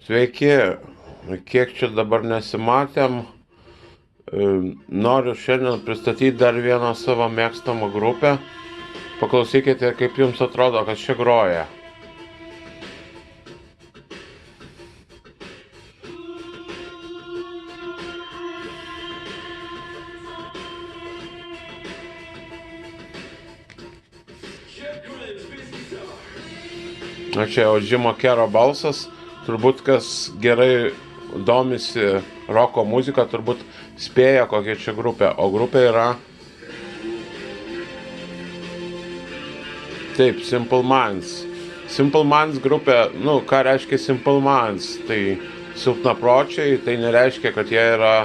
Sveiki, kiek čia dabar nesimatėm, noriu šiandien pristatyti dar vieną savo mėgstamą grupę. Paklausykite, kaip jums atrodo, kas čia groja. Na čia jau Jimo Kero balsas, turbūt kas gerai domisi roko muzika, turbūt spėja kokia čia grupė, o grupė yra taip, Simple Minds. Simple Minds grupė, ką reiškia Simple Minds, tai silpnapročiai, tai nereiškia, kad jie yra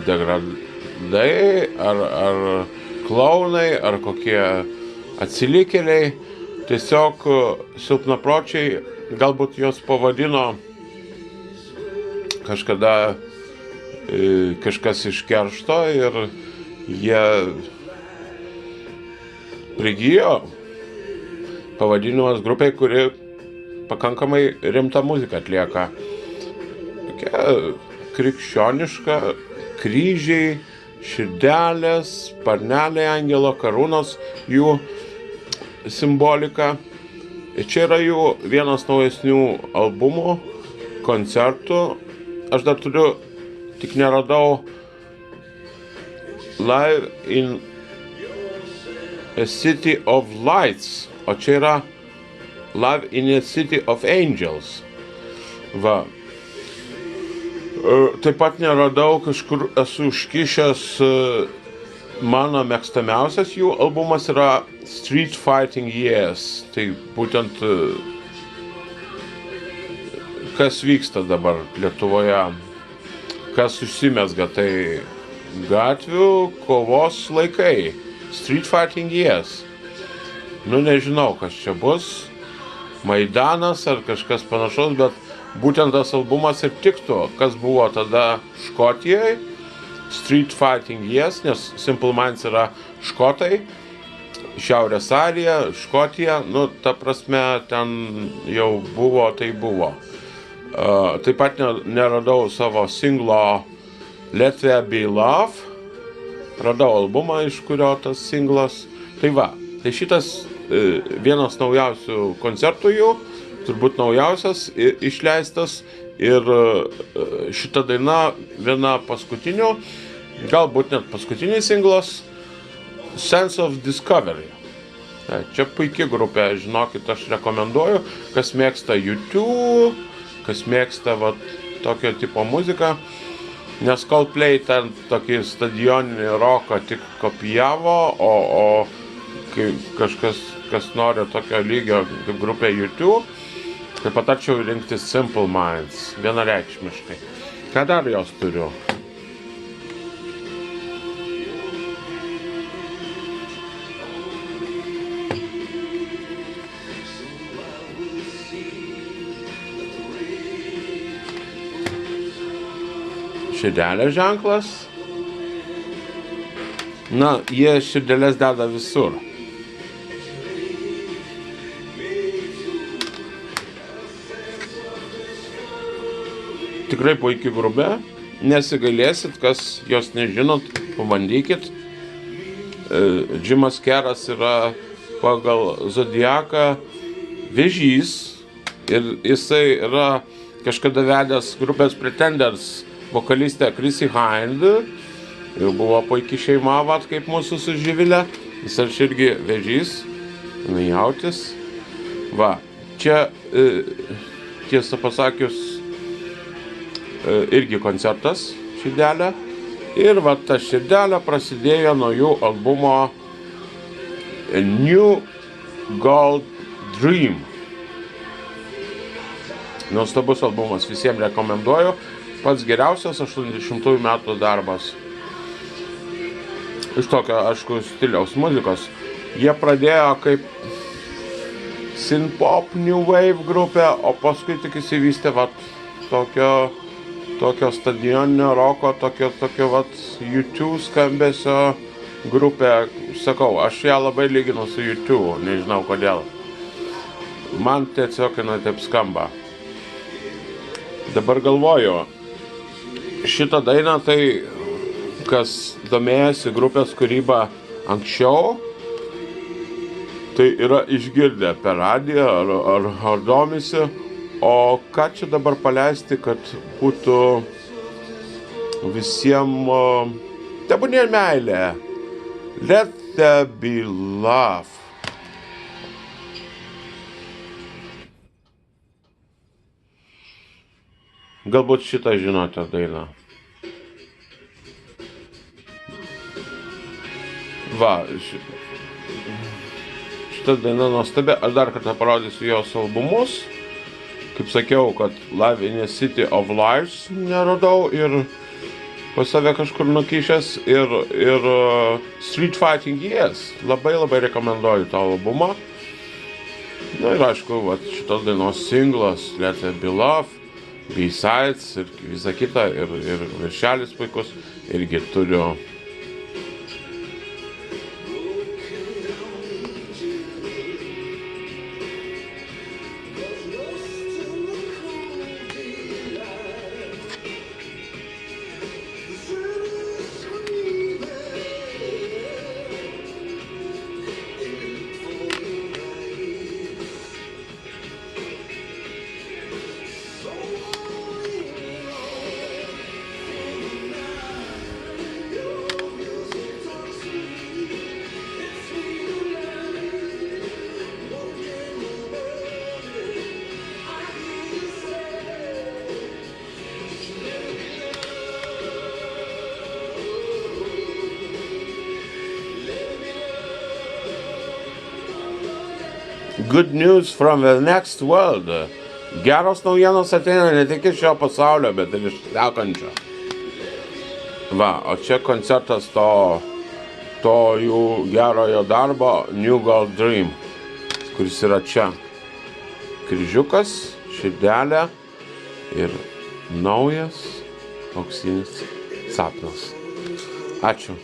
degradai, ar klaunai, ar kokie atsilikėliai, tiesiog silpnapročiai, galbūt jos pavadino kažkada kažkas iš keršto ir jie prigijo pavadinimas grupiai, kuri pakankamai rimtą muziką atlieka. Tokia krikščioniška, kryžiai, širdelės, sparneliai angelo, karūnos, jų simbolika. Ir čia yra jų vienas naujesnių albumų, koncertų. Aš dar turiu, tik neradau Live in a City of Lights, o čia yra Live in a City of Angels. Va. Taip pat neradau, kažkur esu užkišęs, mano mėgstamiausias jų albumas yra Street Fighting Years. Tai būtent kas vyksta dabar Lietuvoje, kas užsimezga, tai gatvių kovos laikai, Street Fighting Years. Nežinau, kas čia bus, Maidanas ar kažkas panašaus, bet būtent tas albumas ir tiktų, kas buvo tada Škotijoje, Street Fighting Years, nes Simple Minds yra škotai, Šiaurės Airija, Škotija, ta prasme, ten jau buvo, tai buvo. Taip pat neradau savo singlo Let There Be Love, radau albumą, iš kurio tas singlas. Tai va, tai šitas vienas naujausių koncertų jų, turbūt naujausias išleistas, ir šita daina viena paskutinių, galbūt net paskutinis singlas, Sense of Discovery. Čia puikia grupė, žinokit, aš rekomenduoju, kas mėgsta U2, kas mėgsta tokio tipo muziką, nes Coldplay ten tokį stadioninį roką tik kopijavo, o kai kažkas, kas nori tokio lygio kaip grupė U2, tai patarčiau rinktis Simple Minds, vienareikšmiškai. Ką dar jos turiu? Širdelės ženklas. Jie širdelės deda visur. Tikrai puikiai grupė, nesigailėsit, kas jos nežinot, pabandykit. Jimas Keras yra pagal zodiaką Vėžys ir jisai yra kažkada vedęs grupės Pretenders vokalistę Chrissy Hind. Jau buvo puikiai šeima, kaip mūsų su Živilė. Jis irgi Vėžys, jautis. Va, čia tiesą pasakius, irgi koncertas širdelė. Ir ta širdelė prasidėjo nuo jų albumo New Gold Dream. Nuostabus albumas, visiems rekomenduoju. Pats geriausias 80-ųjų metų darbas. Iš tokio, aišku, stiliaus muzikos. Jie pradėjo kaip synth-pop new wave grupė, o paskui tik įsivystė tokio stadioninio roko, tokio U2 skambesio grupė. Sakau, aš ją labai lyginu su U2, nežinau kodėl. Man tiesiog jinai taip skamba. Dabar galvoju, šitą dainą tai, kas domėjasi grupės kūrybą anksčiau, tai yra išgirdę per radiją ar domisi, o ką čia dabar paleisti, kad būtų visiems tebūnie meilė. Let there be love. Galbūt šitą žinote dainą. Va, šitą dainą nuostabi. Aš dar kartą parodysiu jos albumus. Kaip sakiau, kad Live in a City of Lives neradau ir pas save kažkur nukišęs ir Street Fighting Years. Labai rekomenduoju tą albumą. Na ir aišku, šitos dainos singlas Let There Be Love, B-sides ir visa kita, ir viršelis puikus, irgi turiu. Good news from the next world. Geros naujienos ateina ne tik iš šio pasaulio, bet ir iš sekančio. Va, o čia koncertas to jų gerojo darbo New Gold Dream, kuris yra čia. Kryžiukas, širdelė ir naujas auksinis sapnas. Ačiū.